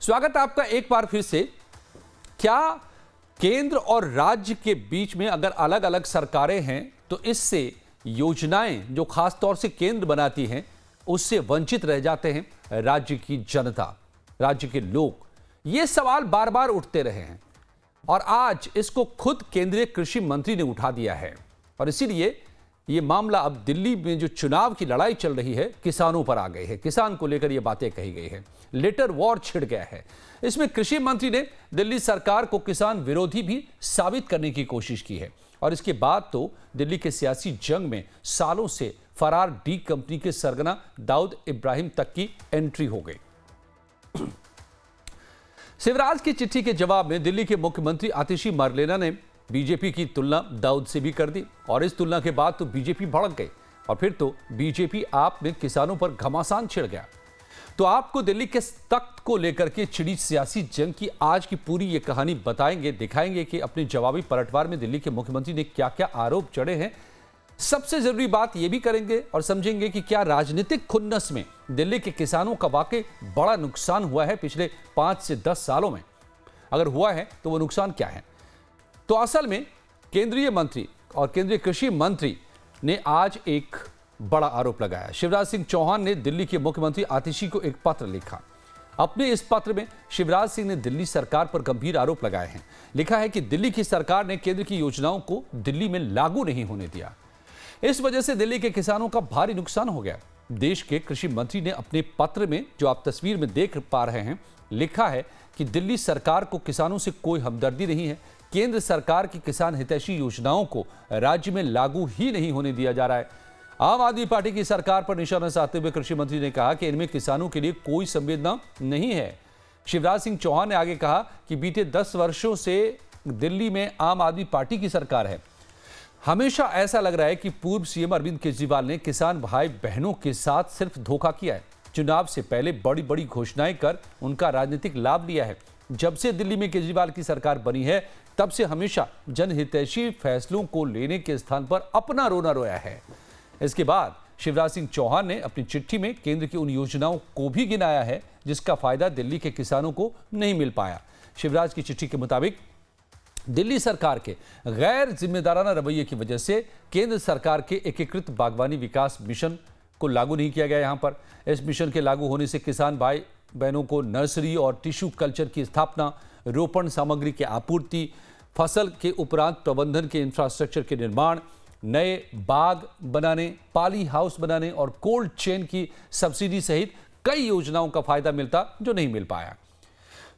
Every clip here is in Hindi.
स्वागत है आपका एक बार फिर से। क्या केंद्र और राज्य के बीच में अगर अलग अलग सरकारें हैं तो इससे योजनाएं जो खास तौर से केंद्र बनाती हैं उससे वंचित रह जाते हैं राज्य की जनता, राज्य के लोग? ये सवाल बार बार उठते रहे हैं और आज इसको खुद केंद्रीय कृषि मंत्री ने उठा दिया है और इसीलिए ये मामला अब दिल्ली में जो चुनाव की लड़ाई चल रही है किसानों पर आ गई है। किसान को लेकर ये बातें कही गई है, लेटर वॉर छिड़ गया है। इसमें कृषि मंत्री ने दिल्ली सरकार को किसान विरोधी भी साबित करने की कोशिश की है और इसके बाद तो दिल्ली के सियासी जंग में सालों से फरार डी कंपनी के सरगना दाऊद इब्राहिम तक की एंट्री हो गई। शिवराज की चिट्ठी के जवाब में दिल्ली के मुख्यमंत्री आतिशी मार्लेना ने बीजेपी की तुलना दाऊद से भी कर दी और इस तुलना के बाद तो बीजेपी भड़क गई और फिर तो बीजेपी आप में किसानों पर घमासान छिड़ गया। तो आपको दिल्ली के तख्त को लेकर के छिड़ी सियासी जंग की आज की पूरी ये कहानी बताएंगे, दिखाएंगे कि अपने जवाबी पलटवार में दिल्ली के मुख्यमंत्री ने क्या क्या आरोप चढ़े हैं। सबसे जरूरी बात यह भी करेंगे और समझेंगे कि क्या राजनीतिक खुन्नस में दिल्ली के किसानों का वाकई बड़ा नुकसान हुआ है पिछले 5 से 10 सालों में। अगर हुआ है तो वो नुकसान क्या है? तो असल में केंद्रीय मंत्री और केंद्रीय कृषि मंत्री ने आज एक बड़ा आरोप लगाया। शिवराज सिंह चौहान ने दिल्ली के मुख्यमंत्री आतिशी को एक पत्र लिखा। अपने इस पत्र में शिवराज सिंह ने दिल्ली सरकार पर गंभीर आरोप लगाए हैं। लिखा है कि दिल्ली की सरकार ने केंद्र की योजनाओं को दिल्ली में लागू नहीं होने दिया। इस वजह से दिल्ली के किसानों का भारी नुकसान हो गया। देश के कृषि मंत्री ने अपने पत्र में, जो आप तस्वीर में देख पा रहे हैं, लिखा है कि दिल्ली सरकार को किसानों से कोई हमदर्दी नहीं है। केंद्र सरकार की किसान हितैषी योजनाओं को राज्य में लागू ही नहीं होने दिया जा रहा है। आम आदमी पार्टी की सरकार पर निशाना साधते हुए कृषि मंत्री ने कहा कि इनमें किसानों के लिए कोई संवेदना नहीं है। शिवराज सिंह चौहान ने आगे कहा कि बीते 10 वर्षों से दिल्ली में आम आदमी पार्टी की सरकार है। हमेशा ऐसा लग रहा है कि पूर्व सीएम अरविंद केजरीवाल ने किसान भाई बहनों के साथ सिर्फ धोखा किया है। चुनाव से पहले बड़ी बड़ी घोषणाएं कर उनका राजनीतिक लाभ लिया है। जब से दिल्ली में केजरीवाल की सरकार बनी है तब से हमेशा जनहितैषी फैसलों को लेने के स्थान पर अपना रोना रोया है। इसके बाद शिवराज सिंह चौहान ने अपनी चिट्ठी में केंद्र की उन योजनाओं को भी गिनाया है जिसका फायदा दिल्ली के किसानों को नहीं मिल पाया। शिवराज की चिट्ठी के मुताबिक दिल्ली सरकार के गैर जिम्मेदाराना रवैये की वजह से केंद्र सरकार के एकीकृत बागवानी विकास मिशन को लागू नहीं किया गया। यहां पर इस मिशन के लागू होने से किसान भाई बहनों को नर्सरी और टिश्यू कल्चर की स्थापना, रोपण सामग्री की आपूर्ति, फसल के उपरांत प्रबंधन के इंफ्रास्ट्रक्चर के निर्माण, नए बाग बनाने, पाली हाउस बनाने और कोल्ड चेन की सब्सिडी सहित कई योजनाओं का फायदा मिलता जो नहीं मिल पाया।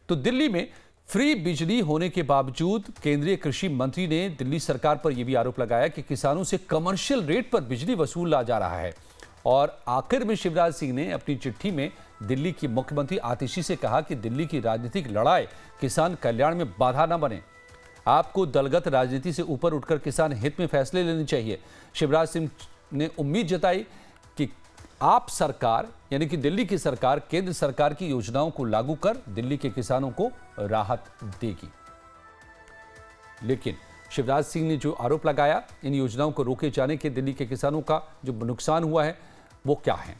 तो दिल्ली में फ्री बिजली होने के बावजूद केंद्रीय कृषि मंत्री ने दिल्ली सरकार पर यह भी आरोप लगाया कि किसानों से कमर्शियल रेट पर बिजली वसूला जा रहा है। और आखिर में शिवराज सिंह ने अपनी चिट्ठी में दिल्ली की मुख्यमंत्री आतिशी से कहा कि दिल्ली की राजनीतिक लड़ाई किसान कल्याण में बाधा न बने। आपको दलगत राजनीति से ऊपर उठकर किसान हित में फैसले लेने चाहिए। शिवराज सिंह ने उम्मीद जताई कि आप सरकार यानी कि दिल्ली की सरकार केंद्र सरकार की योजनाओं को लागू कर दिल्ली के किसानों को राहत देगी। लेकिन शिवराज सिंह ने जो आरोप लगाया, इन योजनाओं को रोके जाने के दिल्ली के किसानों का जो नुकसान हुआ है वो क्या है?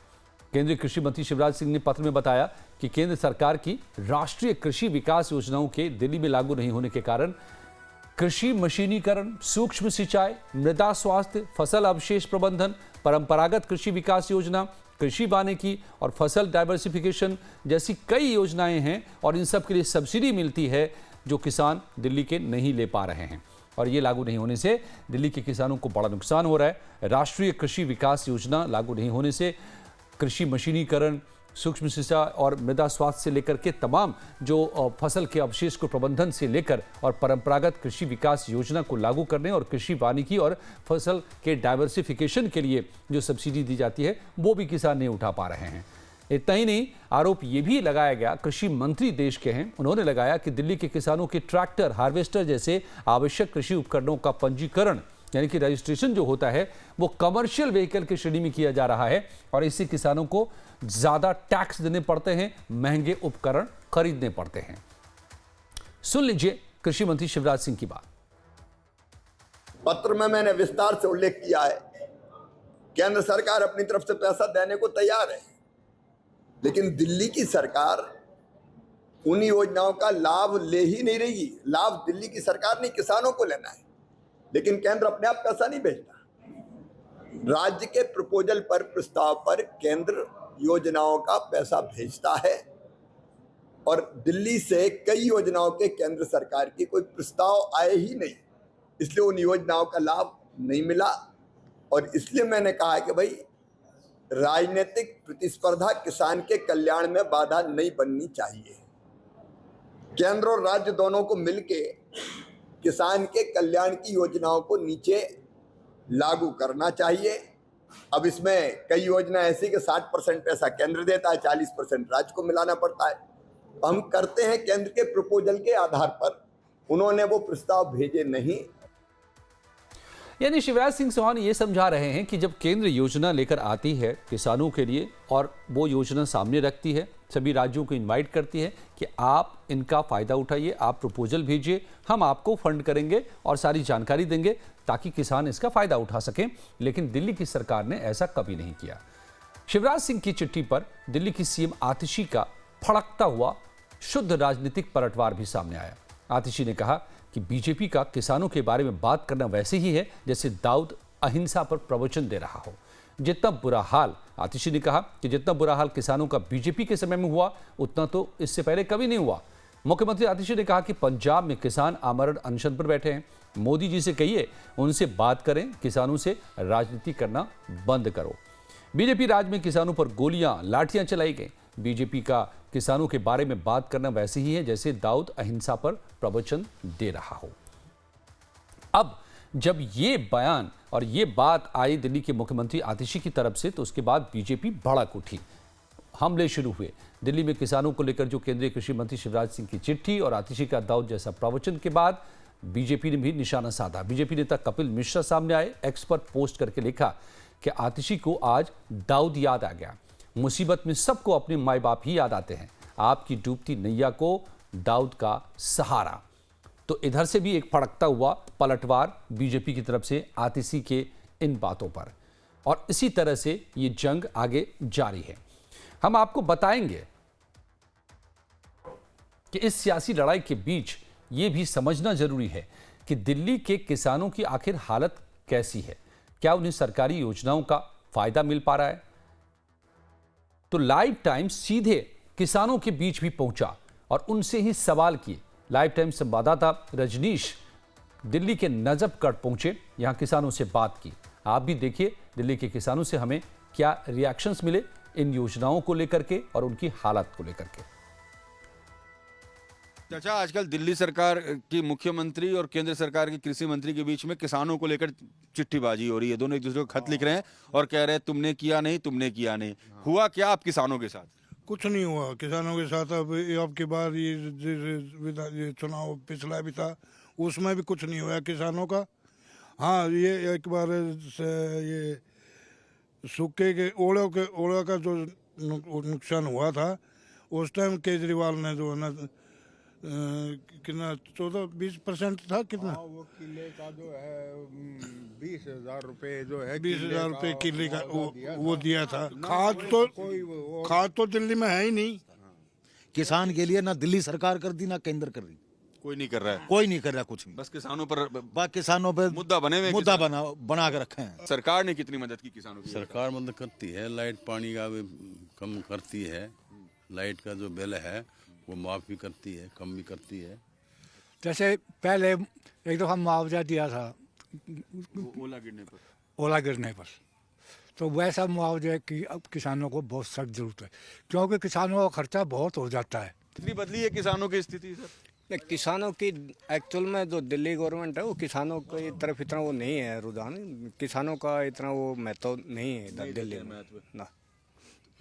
केंद्रीय कृषि मंत्री शिवराज सिंह ने पत्र में बताया कि केंद्र सरकार की राष्ट्रीय कृषि विकास योजनाओं के दिल्ली में लागू नहीं होने के कारण कृषि मशीनीकरण, सूक्ष्म सिंचाई, मृदा स्वास्थ्य, फसल अवशेष प्रबंधन, परंपरागत कृषि विकास योजना, कृषि वानिकी और फसल डाइवर्सिफिकेशन जैसी कई योजनाएं हैं और इन सब के लिए सब्सिडी मिलती है जो किसान दिल्ली के नहीं ले पा रहे हैं। और ये लागू नहीं होने से दिल्ली के किसानों को बड़ा नुकसान हो रहा है। राष्ट्रीय कृषि विकास योजना लागू नहीं होने से कृषि मशीनीकरण, सूक्ष्म सिंचाई और मृदा स्वास्थ्य से लेकर के तमाम जो फसल के अवशेष को प्रबंधन से लेकर और परंपरागत कृषि विकास योजना को लागू करने और कृषि वानिकी और फसल के डाइवर्सिफिकेशन के लिए जो सब्सिडी दी जाती है वो भी किसान नहीं उठा पा रहे हैं। इतना ही नहीं, आरोप ये भी लगाया गया, कृषि मंत्री देश के हैं, उन्होंने लगाया कि दिल्ली के किसानों के ट्रैक्टर, हार्वेस्टर जैसे आवश्यक कृषि उपकरणों का पंजीकरण यानी कि रजिस्ट्रेशन जो होता है वो कमर्शियल व्हीकल की श्रेणी में किया जा रहा है और इससे किसानों को ज्यादा टैक्स देने पड़ते हैं, महंगे उपकरण खरीदने पड़ते हैं। सुन लीजिए कृषि मंत्री शिवराज सिंह की बात। पत्र में मैंने विस्तार से उल्लेख किया है, केंद्र सरकार अपनी तरफ से पैसा देने को तैयार है, लेकिन दिल्ली की सरकार उन योजनाओं का लाभ ले ही नहीं रही। लाभ दिल्ली की सरकार ने किसानों को लेना है, लेकिन केंद्र अपने आप पैसा नहीं भेजता। राज्य के प्रपोजल पर, प्रस्ताव पर केंद्र योजनाओं का पैसा भेजता है और दिल्ली से कई योजनाओं के केंद्र सरकार की कोई प्रस्ताव आए ही नहीं, इसलिए उन योजनाओं का लाभ नहीं मिला। और इसलिए मैंने कहा कि भाई राजनीतिक प्रतिस्पर्धा किसान के कल्याण में बाधा नहीं बननी चाहिए। केंद्र और राज्य दोनों को मिलके किसान के कल्याण की योजनाओं को नीचे लागू करना चाहिए। अब इसमें कई योजना ऐसी कि 60% पैसा केंद्र देता है, 40% राज्य को मिलाना पड़ता है। हम करते हैं केंद्र के प्रपोजल के आधार पर, उन्होंने वो प्रस्ताव भेजे नहीं। यानी शिवराज सिंह चौहान ये समझा रहे हैं कि जब केंद्र योजना लेकर आती है किसानों के लिए और वो योजना सामने रखती है, सभी राज्यों को इनवाइट करती है कि आप इनका फ़ायदा उठाइए, आप प्रपोजल भेजिए, हम आपको फंड करेंगे और सारी जानकारी देंगे ताकि किसान इसका फ़ायदा उठा सकें। लेकिन दिल्ली की सरकार ने ऐसा कभी नहीं किया। शिवराज सिंह की चिट्ठी पर दिल्ली की सीएम आतिशी का फड़कता हुआ शुद्ध राजनीतिक पलटवार भी सामने आया। आतिशी ने कहा कि बीजेपी का किसानों के बारे में बात करना वैसे ही है जैसे दाऊद अहिंसा पर प्रवचन दे रहा हो। जितना बुरा हाल, आतिशी ने कहा कि जितना बुरा हाल किसानों का बीजेपी के समय में हुआ उतना तो इससे पहले कभी नहीं हुआ। मुख्यमंत्री आतिशी ने कहा कि पंजाब में किसान आमरण अनशन पर बैठे हैं, मोदी जी से कहिए उनसे बात करें, किसानों से राजनीति करना बंद करो। बीजेपी राज में किसानों पर गोलियां लाठियां चलाई गई। बीजेपी का किसानों के बारे में बात करना वैसे ही है जैसे दाऊद अहिंसा पर प्रवचन दे रहा हो। अब जब ये बयान और ये बात आई दिल्ली के मुख्यमंत्री आतिशी की तरफ से, तो उसके बाद बीजेपी भड़क उठी, हमले शुरू हुए। दिल्ली में किसानों को लेकर जो केंद्रीय कृषि मंत्री शिवराज सिंह की चिट्ठी और आतिशी का दाऊद जैसा प्रवचन के बाद बीजेपी ने भी निशाना साधा। बीजेपी नेता कपिल मिश्रा सामने आए, एक्स पर पोस्ट करके लिखा कि आतिशी को आज दाऊद याद आ गया। मुसीबत में सबको अपने माए बाप ही याद आते हैं, आपकी डूबती नैया को दाऊद का सहारा। तो इधर से भी एक फड़कता हुआ पलटवार बीजेपी की तरफ से आतिशी के इन बातों पर, और इसी तरह से ये जंग आगे जारी है। हम आपको बताएंगे कि इस सियासी लड़ाई के बीच ये भी समझना जरूरी है कि दिल्ली के किसानों की आखिर हालत कैसी है, क्या उन्हें सरकारी योजनाओं का फायदा मिल पा रहा है। तो लाइव टाइम्स सीधे किसानों के बीच भी पहुंचा और उनसे ही सवाल किए। लाइव टाइम्स संवाददाता रजनीश दिल्ली के नजफगढ़ पहुंचे, यहां किसानों से बात की। आप भी देखिए दिल्ली के किसानों से हमें क्या रिएक्शंस मिले इन योजनाओं को लेकर के और उनकी हालत को लेकर के। चाचा, आजकल दिल्ली सरकार की मुख्यमंत्री और केंद्र सरकार की कृषि मंत्री के बीच में किसानों को लेकर चिट्ठीबाजी हो रही है। दोनों एक दूसरे को खत लिख रहे हैं और कह रहे हैं तुमने किया नहीं, तुमने किया नहीं। हुआ क्या आप किसानों के साथ? कुछ नहीं हुआ किसानों के साथ। अब की बार ये चुनाव पिछला भी था, उसमें भी कुछ नहीं हुआ किसानों का। हाँ, ये एक बार से ये सूखे के ओले का जो नुकसान हुआ था, उस टाइम केजरीवाल ने जो है ना कितना 14-20% था, कितना वो किले का जो है 20,000 रुपए जो है 20,000 रुपए किले का वो दिया था। खाद तो दिल्ली में है ही नहीं। किसान के लिए ना दिल्ली सरकार कर दी ना केंद्र कर दी, कोई नहीं कर रहा है, कोई नहीं कर रहा कुछ नहीं। बस किसानों पर किसानों पे मुद्दा बने हुए, मुद्दा बना के रखे हैं। सरकार ने कितनी मदद की किसानों की? सरकार मदद करती है, लाइट पानी का भी कम करती है, लाइट का जो बिल है वो माफ भी करती है, कम भी करती है। जैसे पहले एक दफ़ा मुआवजा दिया था ओला गिरने पर, तो वैसा मुआवजे की अब किसानों को बहुत सख्त जरूरत है, क्योंकि किसानों का खर्चा बहुत हो जाता है। कितनी बदली है किसानों की स्थिति सर? किसानों की एक्चुअल में जो दिल्ली गवर्नमेंट है वो किसानों की तरफ इतना वो नहीं है रुझान, किसानों का इतना वो महत्व नहीं है इधर दिल्ली में ना।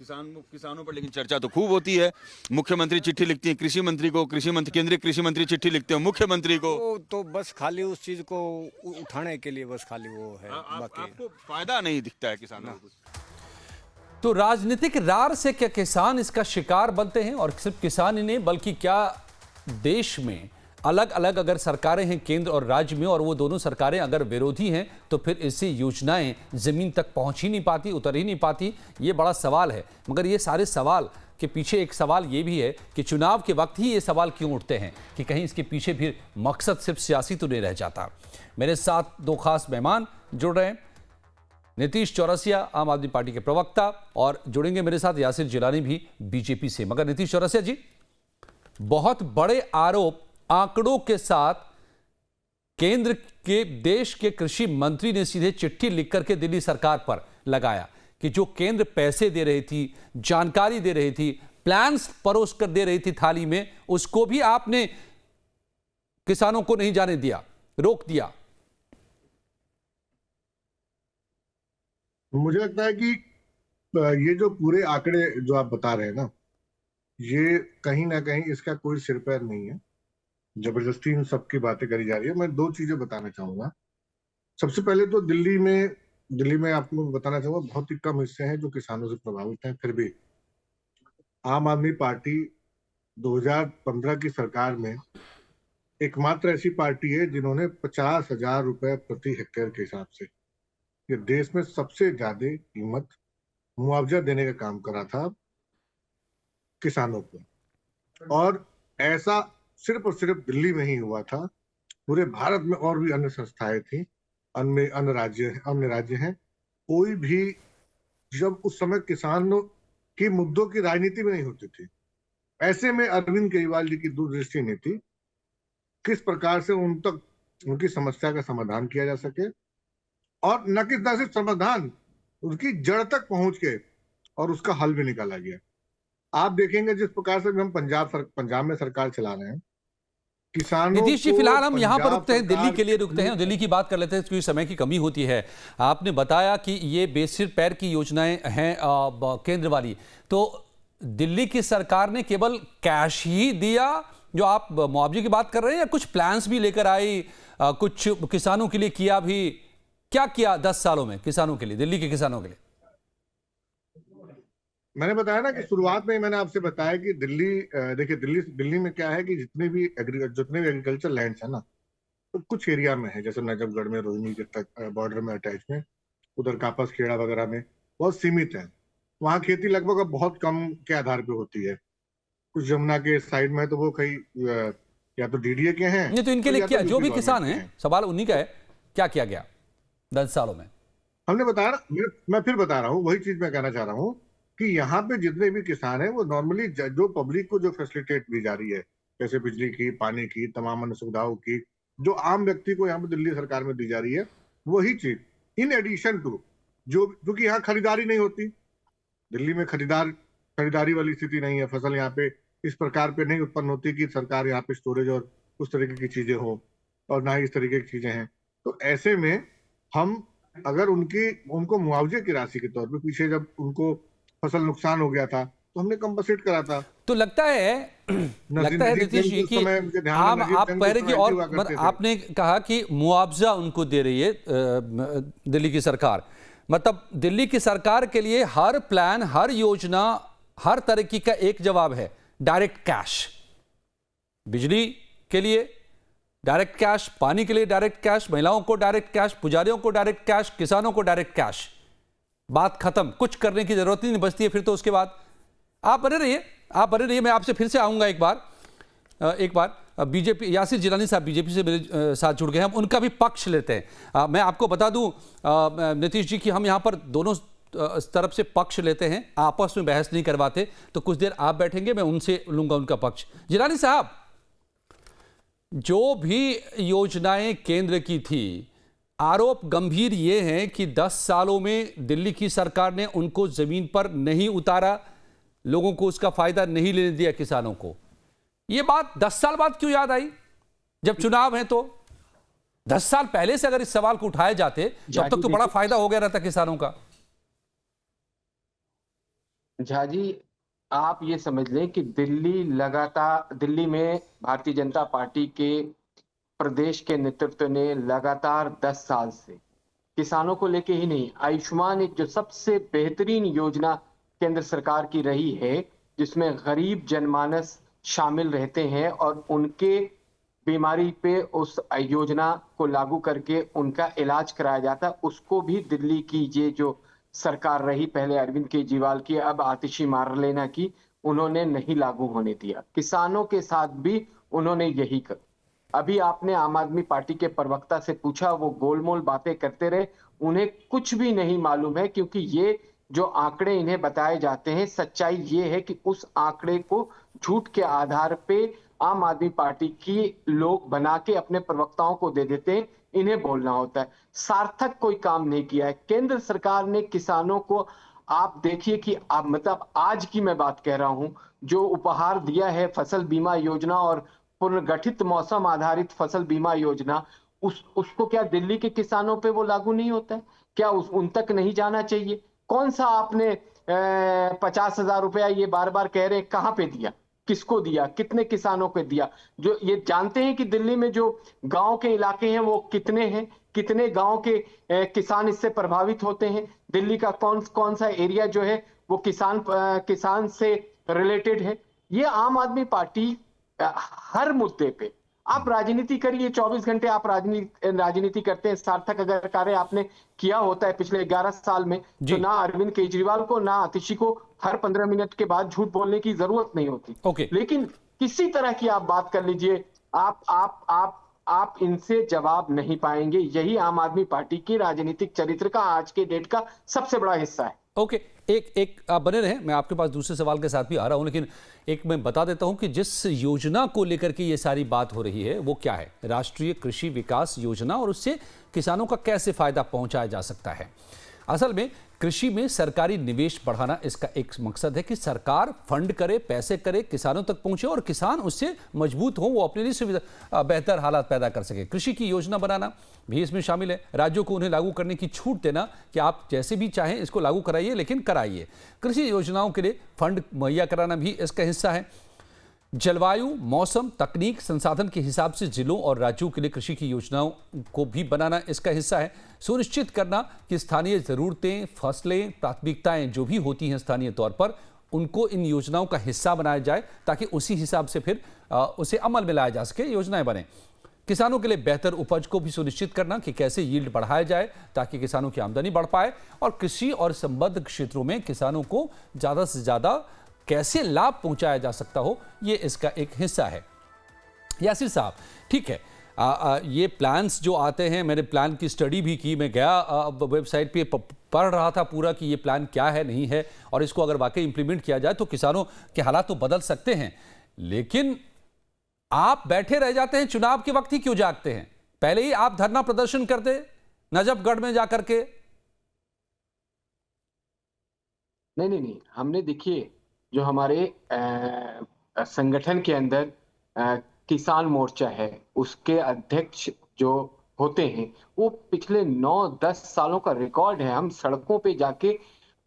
किसानों पर लेकिन चर्चा तो खूब होती है। मुख्यमंत्री चिट्ठी लिखती है कृषि मंत्री को, केंद्रीय कृषि मंत्री चिट्ठी लिखते हैं मुख्यमंत्री को, तो बस खाली उस चीज को उठाने के लिए बस खाली वो है। बाकी आपको फायदा नहीं दिखता है किसानों को। तो राजनीतिक रार से क्या किसान इसका शिकार बनते हैं? और सिर्फ किसान ही नहीं बल्कि क्या देश में अलग अलग अगर सरकारें हैं केंद्र और राज्य में, और वो दोनों सरकारें अगर विरोधी हैं, तो फिर इससे योजनाएं जमीन तक पहुंच ही नहीं पाती, उतर ही नहीं पाती। ये बड़ा सवाल है। मगर ये सारे सवाल के पीछे एक सवाल ये भी है कि चुनाव के वक्त ही ये सवाल क्यों उठते हैं कि कहीं इसके पीछे भी मकसद सिर्फ सियासी तो नहीं रह जाता। मेरे साथ दो खास मेहमान जुड़ रहे हैं, नीतीश चौरसिया आम आदमी पार्टी के प्रवक्ता, और जुड़ेंगे मेरे साथ यासिर जिलानी भी बीजेपी से। मगर नीतीश चौरसिया जी, बहुत बड़े आरोप आंकड़ों के साथ केंद्र के देश के कृषि मंत्री ने सीधे चिट्ठी लिख करके दिल्ली सरकार पर लगाया कि जो केंद्र पैसे दे रही थी, जानकारी दे रही थी, प्लान्स परोस कर दे रही थी थाली में, उसको भी आपने किसानों को नहीं जाने दिया, रोक दिया। मुझे लगता है कि ये जो पूरे आंकड़े जो आप बता रहे हैं ना, ये कहीं ना कहीं इसका कोई सिर पैर नहीं है, जबरदस्ती इन सबकी बातें करी जा रही है। मैं दो चीजें बताना चाहूंगा। सबसे पहले तो दिल्ली में आपको बताना चाहूंगा, बहुत ही कम हिस्से हैं जो किसानों से प्रभावित हैं। फिर भी आम आदमी पार्टी 2015 की सरकार में एकमात्र ऐसी पार्टी है जिन्होंने 50,000 रुपए प्रति हेक्टेयर के हिसाब से ये देश में सबसे ज्यादा कीमत मुआवजा देने का काम करा था किसानों को। और ऐसा सिर्फ और सिर्फ दिल्ली में ही हुआ था, पूरे भारत में और भी अन्य संस्थाएं थी, अन्य राज्य हैं। कोई भी जब उस समय किसानों की मुद्दों की राजनीति में नहीं होती थी, ऐसे में अरविंद केजरीवाल जी की दूरदृष्टि नीति किस प्रकार से उन तक उनकी समस्या का समाधान किया जा सके, और न सिर्फ समाधान, उसकी जड़ तक पहुंच के और उसका हल भी निकाला गया। आप देखेंगे जिस प्रकार से हम पंजाब में सरकार चला रहे हैं, किसानों नीतीश जी, फिलहाल हम यहां पर रुकते हैं, दिल्ली के लिए रुकते हैं, दिल्ली की बात कर लेते हैं क्योंकि समय की कमी होती है। आपने बताया कि ये बेसिर पैर की योजनाएं हैं केंद्र वाली, तो दिल्ली की सरकार ने केवल कैश ही दिया जो आप मुआवजे की बात कर रहे हैं, या कुछ प्लान्स भी लेकर आई, कुछ किसानों के लिए किया भी? क्या किया 10 सालों में किसानों के लिए, दिल्ली के किसानों के लिए? मैंने बताया ना कि शुरुआत में मैंने आपसे बताया कि देखिए दिल्ली में क्या है कि जितने भी एग्रीकल्चर लैंड्स है ना, तो कुछ एरिया में है, जैसे नजफगढ़ में, रोहिणी के तक बॉर्डर में अटैच में, उधर कापस खेड़ा वगैरह में बहुत सीमित है। वहाँ खेती लगभग बहुत कम के आधार पे होती है। कुछ जमुना के साइड में तो वो कई या तो डीडीए के हैं, नहीं तो इनके लिए क्या, जो भी किसान हैं, सवाल उन्हीं का है, क्या किया गया 10 सालों में? हमने बताया ना, मैं फिर बता रहा हूँ, वही चीज मैं कहना चाह रहा हूँ कि यहाँ पे जितने भी किसान हैं वो नॉर्मली जो पब्लिक को जो फैसिलिटेट दी जा रही है, जैसे बिजली की, पानी की, तमाम अन्य सुविधाओं की, जो आम व्यक्ति को यहाँ पे दिल्ली सरकार में दी जा रही है, वही चीज इन एडिशन टू जो कि यहाँ खरीदारी नहीं होती। दिल्ली में खरीदारी वाली स्थिति नहीं है, फसल यहाँ पे इस प्रकार पे नहीं उत्पन्न होती कि सरकार यहाँ पे स्टोरेज और उस तरीके की चीजें हो, और ना ही इस तरीके की चीजें हैं। तो ऐसे में हम अगर उनको मुआवजे की राशि के तौर पे, पीछे जब उनको फसल नुकसान हो गया था तो हमने कंपनसेट करा था। तो लगता है नीतीश जी कि आप कह रहे कि, और आपने कहा कि मुआवजा उनको दे रही है दिल्ली की सरकार, मतलब दिल्ली की सरकार के लिए हर प्लान, हर योजना, हर तरीके का एक जवाब है, डायरेक्ट कैश। बिजली के लिए डायरेक्ट कैश, पानी के लिए डायरेक्ट कैश, महिलाओं को डायरेक्ट कैश, पुजारियों को डायरेक्ट कैश, किसानों को डायरेक्ट कैश। बात खत्म, कुछ करने की जरूरत नहीं बचती है फिर तो उसके बाद। आप बने रहिए, मैं आपसे फिर से आऊंगा एक बार बीजेपी, यासिर जिलानी साहब बीजेपी से मेरे साथ जुड़ गए हैं, हम उनका भी पक्ष लेते हैं। मैं आपको बता दूं नीतीश जी कि हम यहां पर दोनों तरफ से पक्ष लेते हैं, आपस में बहस नहीं करवाते। तो कुछ देर आप बैठेंगे, मैं उनसे लूंगा उनका पक्ष। जिलानी साहब, जो भी योजनाएं केंद्र की थी, आरोप गंभीर ये हैं कि 10 सालों में दिल्ली की सरकार ने उनको जमीन पर नहीं उतारा, लोगों को उसका फायदा नहीं लेने दिया, किसानों को। ये बात 10 साल बाद क्यों याद आई जब चुनाव है? तो 10 साल पहले से अगर इस सवाल को उठाए जाते तब तक तो बड़ा फायदा हो गया रहता किसानों का। झा जी, आप ये समझ लें कि दिल्ली में भारतीय जनता पार्टी के प्रदेश के नेतृत्व ने लगातार 10 साल से किसानों को लेके ही नहीं, आयुष्मान एक जो सबसे बेहतरीन योजना केंद्र सरकार की रही है, जिसमें गरीब जनमानस शामिल रहते हैं और उनके बीमारी पे उस योजना को लागू करके उनका इलाज कराया जाता है, उसको भी दिल्ली की ये जो सरकार रही, पहले अरविंद केजरीवाल की, अब आतिशी मारलेना की, उन्होंने नहीं लागू होने दिया। किसानों के साथ भी उन्होंने यही कर। अभी आपने आम आदमी पार्टी के प्रवक्ता से पूछा, वो गोलमोल बातें करते रहे, उन्हें कुछ भी नहीं मालूम है, क्योंकि ये जो आंकड़े इन्हें बताए जाते हैं, सच्चाई ये है कि उस आंकड़े को झूठ के आधार पे आम आदमी पार्टी की लोग बना के अपने प्रवक्ताओं को दे देते हैं, इन्हें बोलना होता है। सार्थक कोई काम नहीं किया है केंद्र सरकार ने किसानों को। आप देखिए कि आप मतलब आज की मैं बात कह रहा हूं, जो उपहार दिया है फसल बीमा योजना और पुनर्गठित मौसम आधारित फसल बीमा योजना, उसको क्या दिल्ली के किसानों पे वो लागू नहीं होता है? क्या उन तक नहीं जाना चाहिए? कौन सा आपने 50,000 रुपया ये बार बार कह रहे हैं, कहां पे दिया, किसको दिया, कितने किसानों को दिया? जो ये जानते हैं कि दिल्ली में जो गांव के इलाके हैं वो कितने हैं, कितने गांव के किसान इससे प्रभावित होते हैं? दिल्ली का कौन सा एरिया जो है वो किसान से रिलेटेड है? ये आम आदमी पार्टी हर मुद्दे पे, आप राजनीति करिए, 24 घंटे आप राजनीति करते हैं। सार्थक अगर कार्य आपने किया होता है पिछले 11 साल में, तो ना अरविंद केजरीवाल को ना आतिशी को हर 15 मिनट के बाद झूठ बोलने की जरूरत नहीं होती। लेकिन किसी तरह की आप बात कर लीजिए, आप इनसे जवाब नहीं पाएंगे। यही आम आदमी पार्टी की राजनीतिक चरित्र का आज के डेट का सबसे बड़ा हिस्सा है। एक आप बने रहे, मैं आपके पास दूसरे सवाल के साथ भी आ रहा हूं, लेकिन एक मैं बता देता हूं कि जिस योजना को लेकर के ये सारी बात हो रही है वो क्या है, राष्ट्रीय कृषि विकास योजना, और उससे किसानों का कैसे फायदा पहुंचाया जा सकता है। असल में कृषि में सरकारी निवेश बढ़ाना इसका एक मकसद है कि सरकार फंड करे, पैसे करे, किसानों तक पहुंचे और किसान उससे मजबूत हो, वो अपने लिए बेहतर हालात पैदा कर सके। कृषि की योजना बनाना भी इसमें शामिल है। राज्यों को उन्हें लागू करने की छूट देना कि आप जैसे भी चाहें इसको लागू कराइए, लेकिन कराइए। कृषि योजनाओं के लिए फंड मुहैया कराना भी इसका हिस्सा है। जलवायु, मौसम, तकनीक, संसाधन के हिसाब से जिलों और राज्यों के लिए कृषि की योजनाओं को भी बनाना इसका हिस्सा है। सुनिश्चित करना कि स्थानीय ज़रूरतें, फसलें, प्राथमिकताएं जो भी होती हैं स्थानीय तौर पर, उनको इन योजनाओं का हिस्सा बनाया जाए ताकि उसी हिसाब से फिर उसे अमल में लाया जा सके, योजनाएं बने। किसानों के लिए बेहतर उपज को भी सुनिश्चित करना कि कैसे यील्ड बढ़ाया जाए ताकि किसानों की आमदनी बढ़ पाए, और कृषि और संबद्ध क्षेत्रों में किसानों को ज़्यादा से ज़्यादा कैसे लाभ पहुंचाया जा सकता हो, ये इसका एक हिस्सा है। यासिर साहब, ठीक है, ये प्लान्स जो आते हैं, मैंने प्लान की स्टडी भी की, मैं गया वेबसाइट पे पढ़ रहा था पूरा कि ये प्लान क्या है, नहीं है, और इसको अगर वाकई इंप्लीमेंट किया जाए तो किसानों के हालात तो बदल सकते हैं। लेकिन आप बैठे रह जाते हैं, चुनाव के वक्त ही क्यों जागते हैं? पहले ही आप धरना प्रदर्शन करते नजफगढ़ में जाकर के। नहीं, हमने देखिए जो हमारे संगठन के अंदर किसान मोर्चा है, उसके अध्यक्ष जो होते हैं वो पिछले 9-10 सालों का रिकॉर्ड है। हम सड़कों पे जाके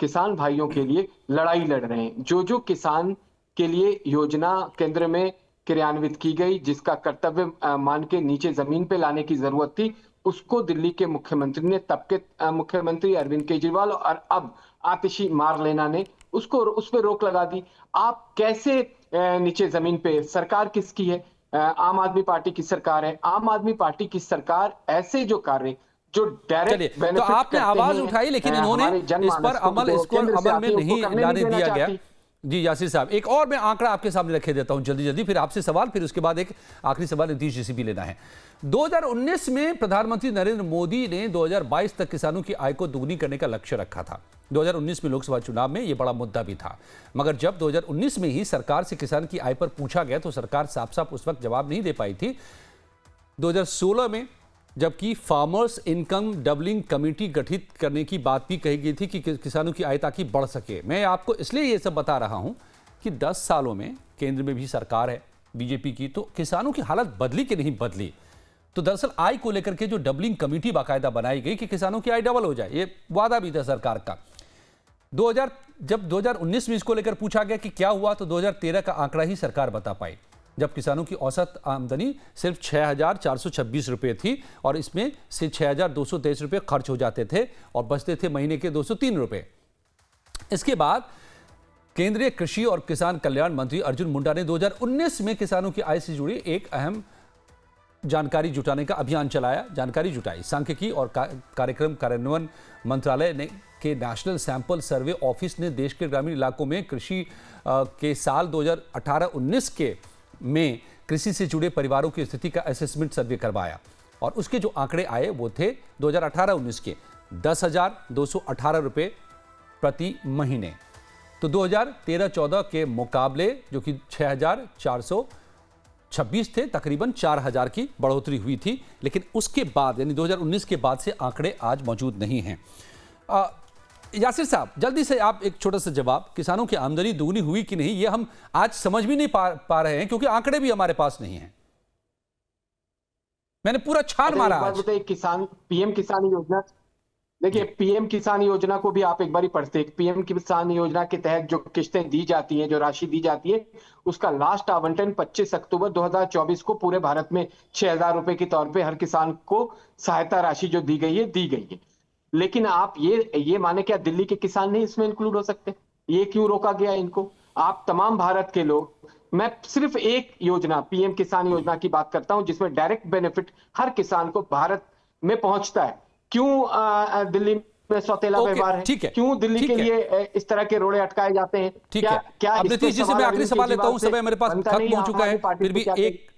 किसान भाइयों के लिए लड़ाई लड़ रहे हैं। जो किसान के लिए योजना केंद्र में क्रियान्वित की गई, जिसका कर्तव्य मान के नीचे जमीन पे लाने की जरूरत थी, उसको दिल्ली के मुख्यमंत्री ने, तब के मुख्यमंत्री अरविंद केजरीवाल और अब आतिशी मारलेना ने उस पर रोक लगा दी। आप कैसे नीचे जमीन पे, सरकार किसकी है? आम आदमी पार्टी की सरकार है। आम आदमी पार्टी की सरकार ऐसे जो कार्य जो डायरेक्ट तो आपने आवाज उठाई, लेकिन इन्होंने इस पर अमल में नहीं लाने दिया गया। जी यासिर साहब, एक और मैं आंकड़ा आपके सामने रखे देता हूं जल्दी, फिर आपसे सवाल, फिर उसके बाद एक आखिरी सवाल नीतीश जी से भी लेना है। 2019 में प्रधानमंत्री नरेंद्र मोदी ने 2022 तक किसानों की आय को दुगनी करने का लक्ष्य रखा था। 2019 में लोकसभा चुनाव में यह बड़ा मुद्दा भी था, मगर जब 2019 में ही सरकार से किसान की आय पर पूछा गया तो सरकार साफ साफ उस वक्त जवाब नहीं दे पाई थी। 2016 में जबकि फार्मर्स इनकम डबलिंग कमेटी गठित करने की बात भी कही गई थी कि किसानों की आय ताकि बढ़ सके। मैं आपको इसलिए ये सब बता रहा हूं कि 10 सालों में केंद्र में भी सरकार है बीजेपी की, तो किसानों की हालत बदली कि नहीं बदली? तो दरअसल आय को लेकर के जो डबलिंग कमेटी बाकायदा बनाई गई कि किसानों की आय डबल हो जाए, ये वादा भी था सरकार का। जब 2019 में इसको लेकर पूछा गया कि क्या हुआ, तो 2013 का आंकड़ा ही सरकार बता पाई, जब किसानों की औसत आमदनी सिर्फ 6,426 रुपये थी और इसमें से 6,223 रुपये खर्च हो जाते थे और बचते थे महीने के 203 रुपये। इसके बाद केंद्रीय कृषि और किसान कल्याण मंत्री अर्जुन मुंडा ने 2019 में किसानों की आय से जुड़ी एक अहम जानकारी जुटाने का अभियान चलाया, जानकारी जुटाई। सांख्यिकी और कार्यक्रम कार्यान्वयन मंत्रालय ने के नेशनल सैंपल सर्वे ऑफिस ने देश के ग्रामीण इलाकों में कृषि के साल 2018-19 के में कृषि से जुड़े परिवारों की स्थिति का असेसमेंट सर्वे करवाया और उसके जो आंकड़े आए वो थे 2018-19 के 10,218 रुपये प्रति महीने। तो 2013-14 के मुकाबले जो कि 6,426 थे, तकरीबन 4,000 की बढ़ोतरी हुई थी। लेकिन उसके बाद यानी 2019 के बाद से आंकड़े आज मौजूद नहीं हैं। यासिर साहब, जल्दी से आप एक छोटा सा जवाब, किसानों की आमदनी दुगनी हुई कि नहीं ये हम आज समझ भी नहीं पा रहे हैं क्योंकि आंकड़े भी हमारे पास नहीं हैं। मैंने पूरा छान मारा आज। किसान पीएम किसान योजना, देखिए पीएम किसान योजना को भी आप एक बार पढ़ते हैं। पीएम किसान योजना के तहत जो किस्तें दी जाती हैं, जो राशि दी जाती है, उसका लास्ट आवंटन 25 अक्टूबर 2024 को पूरे भारत में 6,000 रुपए के तौर पे हर किसान को सहायता राशि जो दी गई है। लेकिन आप ये माने क्या दिल्ली के किसान नहीं इसमें इंक्लूड हो सकते? ये क्यों रोका गया इनको? आप तमाम भारत के लोग, मैं सिर्फ एक योजना पीएम किसान योजना की बात करता हूं जिसमें डायरेक्ट बेनिफिट हर किसान को भारत में पहुंचता है। क्यों दिल्ली में सौतेला व्यवहार है? क्यों दिल्ली के लिए इस तरह के रोड़े अटकाए जाते हैं? ठीक है, अब नीतीश जी से मैं आखिरी सवाल लेता हूं, समय मेरे पास खत्म हो चुका है, फिर भी एक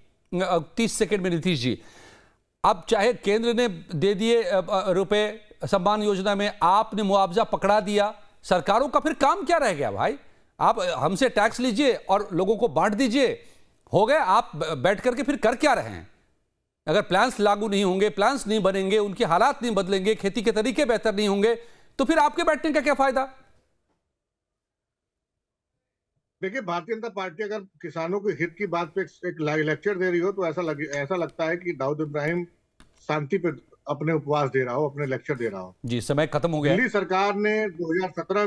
30 सेकंड में नीतीश जी, अब चाहे केंद्र ने दे दिए रुपए सम्मान योजना में, आपने मुआवजा पकड़ा दिया, सरकारों का फिर काम क्या रह गया भाई? आप हमसे टैक्स लीजिए और लोगों को बांट दीजिए, हो गए। आप बैठ करके फिर कर क्या रहे हैं? अगर प्लान्स लागू नहीं होंगे, प्लान्स नहीं बनेंगे, उनके हालात नहीं बदलेंगे, खेती के तरीके बेहतर नहीं होंगे, तो फिर आपके बैठने का क्या फायदा? देखिए, भारतीय जनता पार्टी अगर किसानों के हित की बात पे एक लेक्चर दे रही हो तो ऐसा लगता है कि दाऊद इब्राहिम शांति पे अपने उपवास दे रहा हो, अपने लेक्चर दे रहा हो। जी, समय खत्म हो गया। दिल्ली सरकार ने 2017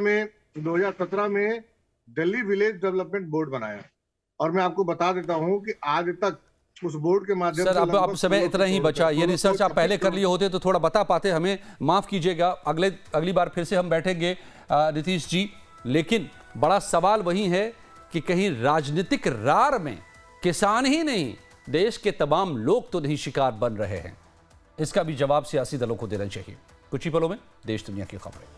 में दिल्ली विलेज डेवलपमेंट बोर्ड बनाया और मैं आपको बता देता हूं कि आज तक उस बोर्ड के माध्यम से अब समय इतना ही बचा। ये रिसर्च आप पहले कर लिए होते तो थोड़ा बता पाते, हमें माफ कीजिएगा। अगली बार फिर से हम बैठेंगे नीतीश जी, लेकिन बड़ा सवाल वही है कि कहीं राजनीतिक रार में किसान ही नहीं, देश के तमाम लोग तो नहीं शिकार बन रहे हैं। इसका भी जवाब सियासी दलों को देना चाहिए। कुछ ही पलों में देश दुनिया की खबरें।